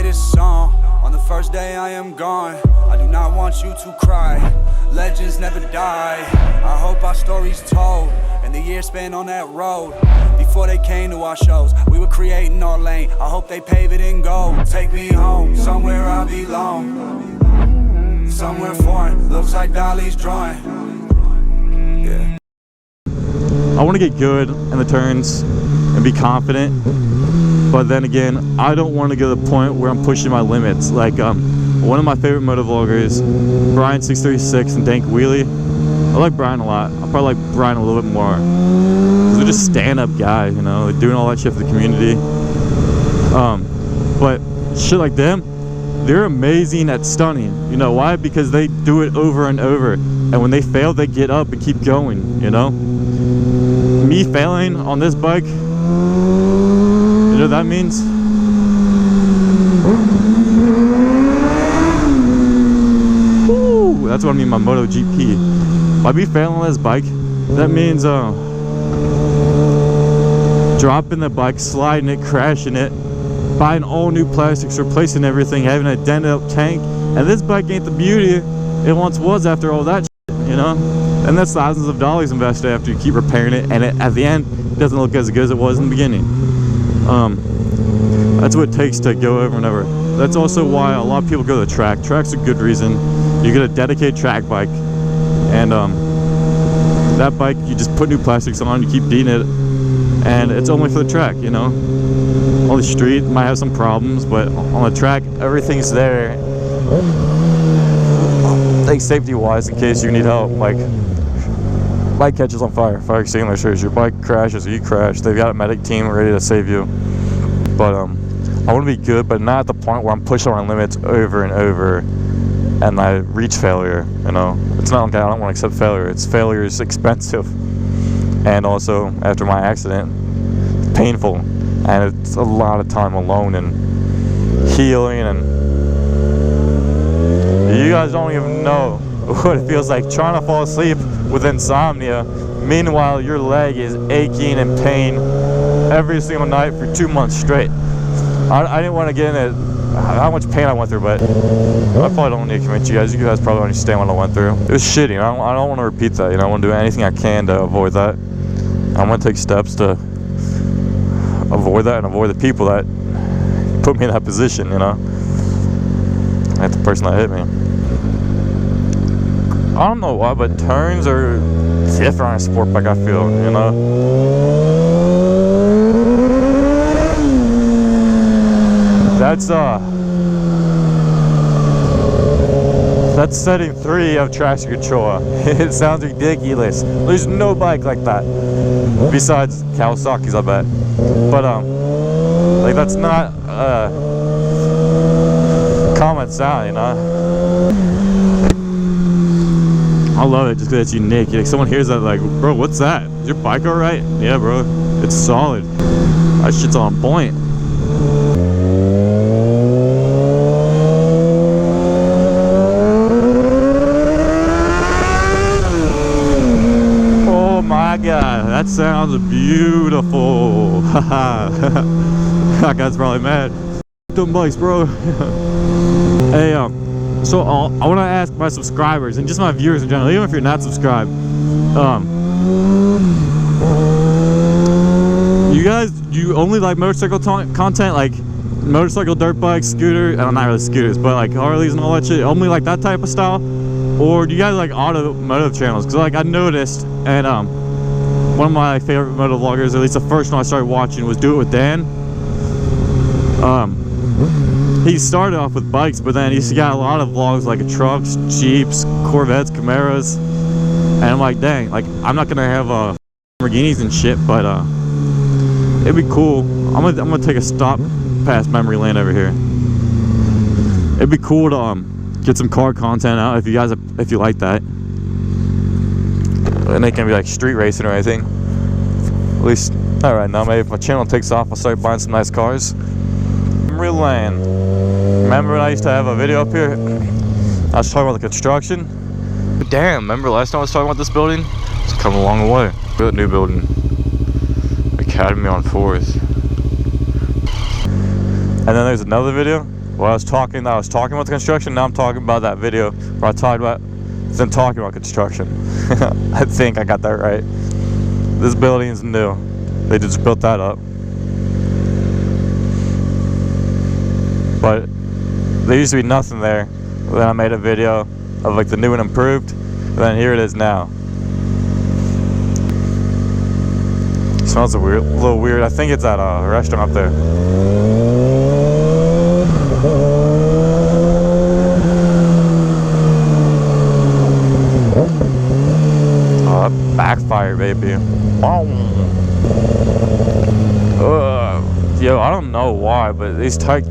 this song. On the first day I am gone, I do not want you to cry. Legends never die. I hope our story's told and the years spent on that road. Before they came to our shows, we were creating our lane. I hope they pave it in gold. Take me home, somewhere I belong. Somewhere foreign, looks like Dali's drawing. Yeah. I want to get good in the turns and be confident, but then again, I don't want to get to the point where I'm pushing my limits. Like one of my favorite motovloggers, Brian 636 and Dank Wheelie. I like Brian a lot. I probably like Brian a little bit more. They're just stand-up guys, you know, they're doing all that shit for the community. But shit like them, they're amazing at stunning. You know why? Because they do it over and over, and when they fail, they get up and keep going. You know, me failing on this bike, you know what that means? Woo, that's what I mean by MotoGP. By me failing on this bike, that means dropping the bike, sliding it, crashing it, buying all new plastics, replacing everything, having a dented up tank. And this bike ain't the beauty it once was after all that shit, you know? And that's thousands of dollars invested after you keep repairing it, and at the end it doesn't look as good as it was in the beginning. That's what it takes to go over and over. That's also why a lot of people go to the track. Track's a good reason. You get a dedicated track bike, and that bike, you just put new plastics on, you keep beating it, and it's only for the track, you know? On the street might have some problems, but on the track everything's there, like safety wise, in case you need help. Like bike catches on fire, fire extinguishers, your bike crashes or you crash, they've got a medic team ready to save you. But I want to be good, but not at the point where I'm pushing my limits over and over and I reach failure. You know, it's not like I don't want to accept failure. Failure is expensive, and also after my accident, it's painful, and it's a lot of time alone and healing, and you guys don't even know what it feels like trying to fall asleep with insomnia. Meanwhile, your leg is aching in pain every single night for 2 months straight. I didn't want to get into how much pain I went through, but I probably don't need to convince you guys. You guys probably understand what I went through. It was shitty. I don't want to repeat that. You know, I want to do anything I can to avoid that. I'm going to take steps to avoid that and avoid the people that put me in that position, you know. Like the person that hit me. I don't know why, but turns are different on a sport bike, I feel, you know. That's setting 3 of traction control. It sounds ridiculous. There's no bike like that besides Kawasaki's, I bet. But like that's not common sound, you know. I love it just because it's unique. Like someone hears that, like, bro, what's that? Is your bike alright? Yeah, bro, it's solid. That shit's on point. Oh my god, that sounds beautiful. That guy's probably mad. Them bikes, bro. Hey, so I want to ask my subscribers and just my viewers in general, even if you're not subscribed, you only like motorcycle content, like motorcycle, dirt bikes, scooter, not really scooters, but like Harleys and all that shit, only like that type of style? Or do you guys like automotive channels? Because like I noticed, and one of my favorite motovloggers, at least the first one I started watching, was Do It With Dan. He started off with bikes, but then he's got a lot of vlogs like trucks, Jeeps, Corvettes, Camaros, and I'm like, dang, like I'm not gonna have Lamborghinis and shit, but it'd be cool. I'm gonna take a stop past memory lane over here. It'd be cool to get some car content out if you guys, if you like that. And it can be like street racing or anything. At least not right now. Maybe if my channel takes off, I'll start buying some nice cars. Memory lane. Remember when I used to have a video up here? I was talking about the construction. Damn, remember last time I was talking about this building? It's come a long way. Look at the new building. Academy on 4th. And then there's another video. Well, I was talking about the construction. Now I'm talking about that video where I talked about them talking about construction. I think I got that right. This building is new. They just built that up. But there used to be nothing there. Then I made a video of like the new and improved, and then here it is now. Smells a little weird. I think it's at a restaurant up there. Oh, that backfired, baby. Yo, I don't know why, but these tight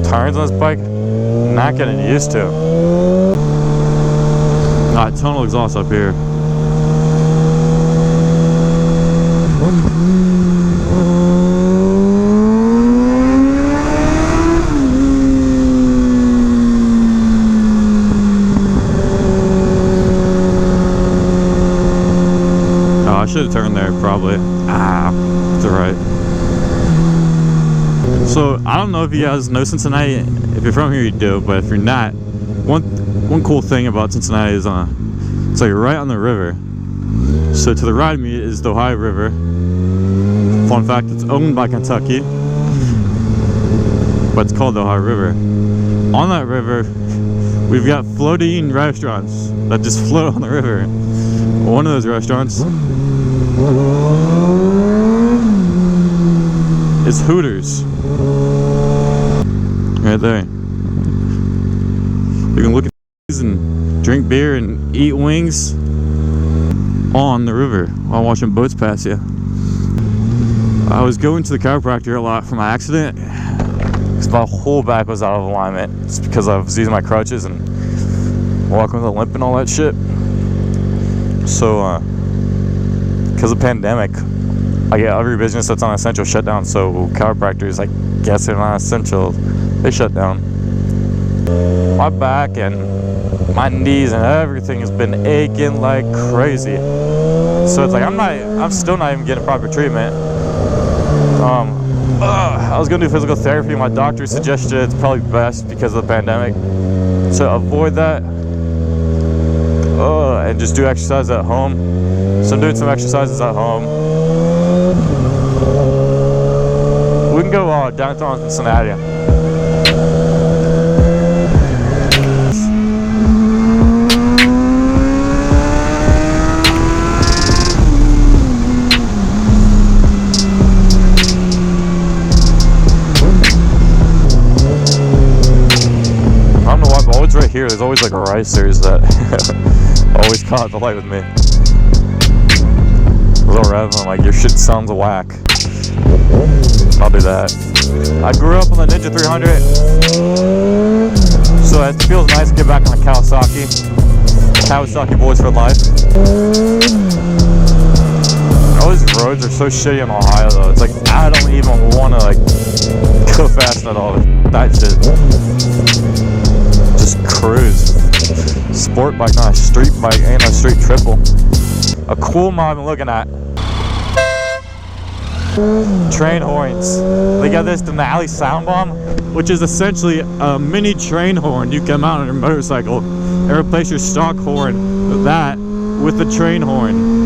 turns on this bike, not getting used to. Alright, tonal exhaust up here. Oh, I should have turned there probably. It's alright. So I don't know if you guys know Cincinnati. If you're from here, you do. But if you're not, one cool thing about Cincinnati is it's like right on the river. So to the right of me is the Ohio River. Fun fact: it's owned by Kentucky, but it's called the Ohio River. On that river, we've got floating restaurants that just float on the river. One of those restaurants is Hooters. Right there. You can look at these and drink beer and eat wings on the river while watching boats pass you. I was going to the chiropractor a lot for my accident because my whole back was out of alignment. It's because I was using my crutches and walking with a limp and all that shit. So, because of the pandemic, I get every business that's on essential shut down. So chiropractors, I guess they're not essential, they shut down. My back and my knees and everything has been aching like crazy. So it's like I'm still not even getting proper treatment. I was gonna do physical therapy. My doctor suggested it's probably best because of the pandemic to avoid that. And just do exercise at home. So I'm doing some exercises at home. We can go downtown Cincinnati. I don't know why, but always right here, there's always like racers that always caught the light with me. Little rev, I'm like, your shit sounds whack. I'll do that. I grew up on the Ninja 300, so it feels nice to get back on the Kawasaki. Kawasaki boys for life. All these roads are so shitty in Ohio though. It's like, I don't even want to like go fast at all. That shit. Just cruise. Sport bike, not a street bike, ain't no street triple. A cool mod I've been looking at. Train horns. They got this Denali sound bomb, which is essentially a mini train horn you can mount on your motorcycle and replace your stock horn with that with the train horn.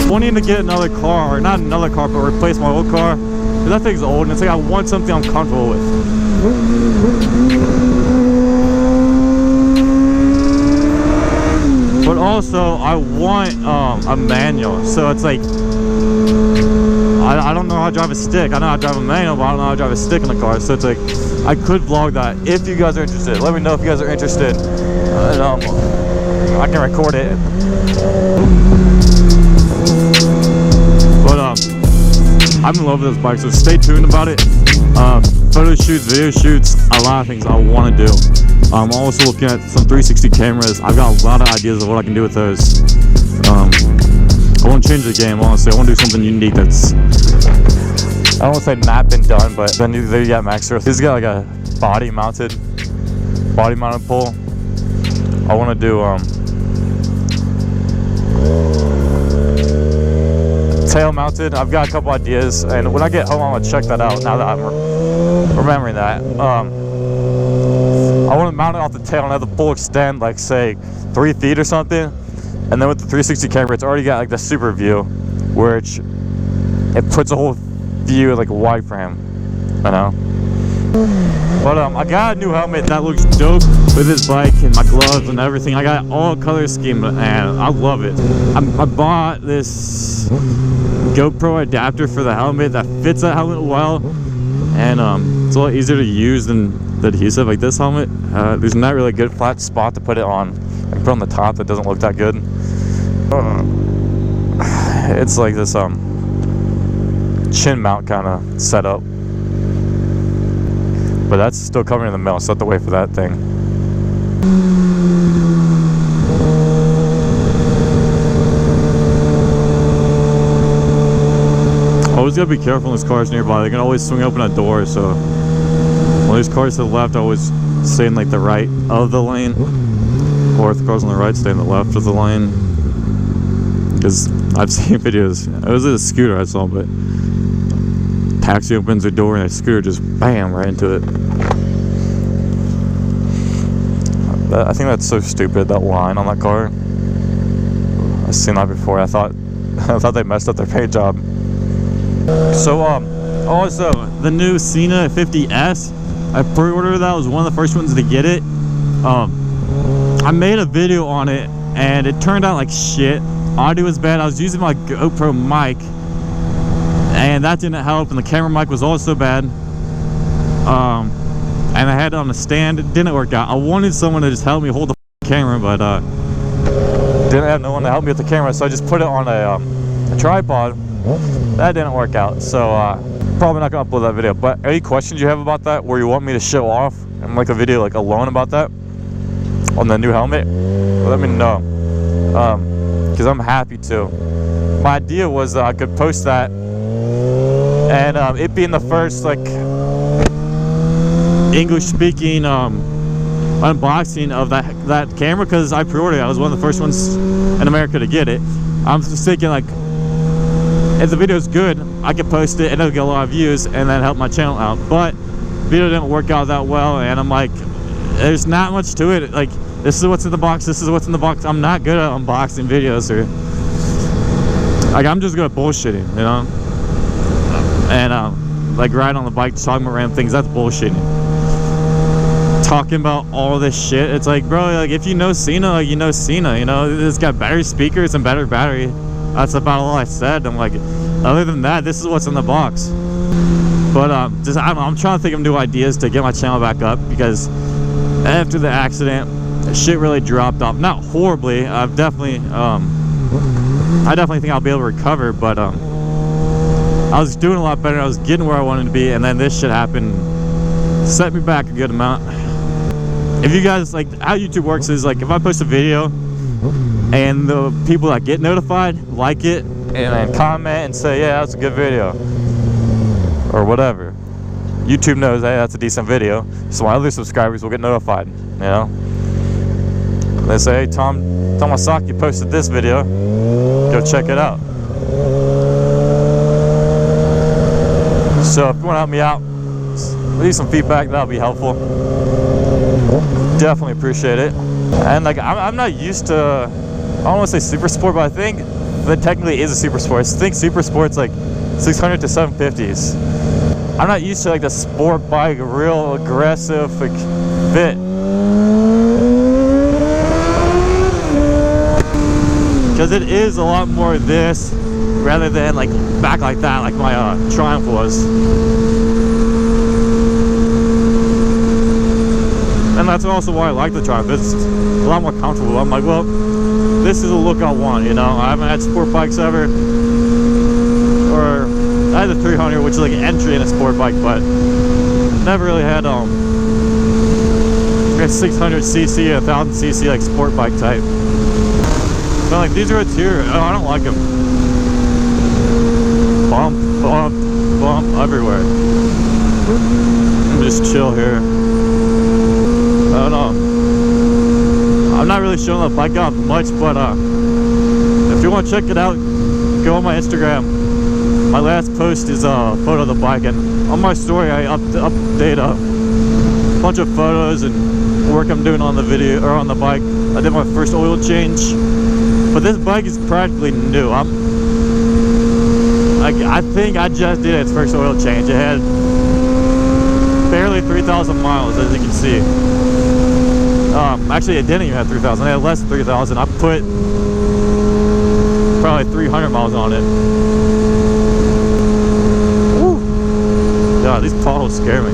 Wanting to get another car, or not another car, but replace my old car, because that thing's old and it's like I want something I'm comfortable with. But also I want a manual, so it's like I don't know how to drive a stick. I know how to drive a manual, but I don't know how to drive a stick in the car. So it's like I could vlog that if you guys are interested. Let me know if you guys are interested, and I can record it. But I'm in love with this bike, so stay tuned about it. Photo shoots, video shoots, a lot of things I want to do. I'm also looking at some 360 cameras. I've got a lot of ideas of what I can do with those. I want to change the game, honestly. I want to do something unique that's, I don't want to say not been done, but then there you got Max Earth. This has got like a body mounted pole. I want to do tail mounted. I've got a couple ideas, and when I get home, I'm gonna check that out. Now that I'm remembering that, I want to mount it off the tail and have the full extend, like say 3 feet or something. And then with the 360 camera, it's already got like the super view, where it puts a whole view like wide frame. I know. But I got a new helmet that looks dope with this bike and my gloves and everything. I got all color scheme and I love it. I bought this GoPro adapter for the helmet that fits that helmet well, and it's a lot easier to use than the adhesive. Like this helmet, there's not really a good flat spot to put it on. I put it on the top, that doesn't look that good. It's like this chin mount kind of setup. But that's still coming in the mail, so I have to wait for that thing. Always gotta be careful when there's cars nearby. They can always swing open a door, so when there's cars to the left, I always stay in like the right of the lane. Or if the car's on the right, stay in the left of the lane. Because I've seen videos. It was a scooter I saw, but taxi opens the door and that scooter just bam right into it. I think that's so stupid, that line on that car. I've seen that before. I thought they messed up their paint job. So also the new Cena 50S, I pre-ordered that. I was one of the first ones to get it. I made a video on it and it turned out like shit. Audio was bad. I was using my GoPro mic and that didn't help, and the camera mic was also bad. And I had it on a stand. It didn't work out. I wanted someone to just help me hold the camera, but didn't have no one to help me with the camera, so I just put it on a tripod. That didn't work out, so probably not gonna upload that video. But any questions you have about that, where you want me to show off and make a video like alone about that on the new helmet, let me know, because I'm happy to. My idea was that I could post that, and it being the first like English speaking unboxing of that camera, because I pre-ordered it. I was one of the first ones in America to get it. I'm just thinking, like, if the video's good, I can post it and it'll get a lot of views and then help my channel out. But the video didn't work out that well, and I'm like, there's not much to it. Like, this is what's in the box, this is what's in the box. I'm not good at unboxing videos, or like, I'm just good at bullshitting, you know? And like riding on the bike, talking about random things, that's bullshitting. Talking about all this shit, it's like, bro, like, if you know Cena, like, you know Cena, you know, it's got better speakers and better battery. That's about all I said. I'm like, other than that, this is what's in the box. But I'm trying to think of new ideas to get my channel back up, because after the accident, shit really dropped off. Not horribly. I definitely think I'll be able to recover, but I was doing a lot better. I was getting where I wanted to be, and then this shit happened, set me back a good amount. If you guys, like, how YouTube works is, like, if I post a video and the people that get notified like it and then comment and say, yeah, that's a good video or whatever, YouTube knows, hey, that's a decent video, so my other subscribers will get notified, you know? They say, hey, Tomasaki posted this video, go check it out. So if you want to help me out, leave some feedback, that'll be helpful. Definitely appreciate it. And like, I'm not used to, I don't want to say super sport, but I think that technically is a super sport. I think super sport's like 600 to 750s. I'm not used to like the sport bike, real aggressive like fit. Because it is a lot more of this rather than like back like that, like my Triumph was. And that's also why I like the Triumph. It's a lot more comfortable. I'm like, well, this is a look I want, you know? I haven't had sport bikes ever. Or I had the 300, which is like an entry in a sport bike, but never really had a 600cc, 1000cc like sport bike type. But like, these roads here, I don't like them. Bump, bump, bump everywhere. I'm just chill here. I don't know. I'm not really showing the bike out much, but if you want to check it out, go on my Instagram. My last post is a photo of the bike, and on my story I update a bunch of photos and work I'm doing on the video or on the bike. I did my first oil change, but this bike is practically new. I think I just did its first oil change. It had barely 3,000 miles, as you can see. Actually, it didn't even have 3,000. It had less than 3,000. I put probably 300 miles on it. Woo! God, these potholes scare me.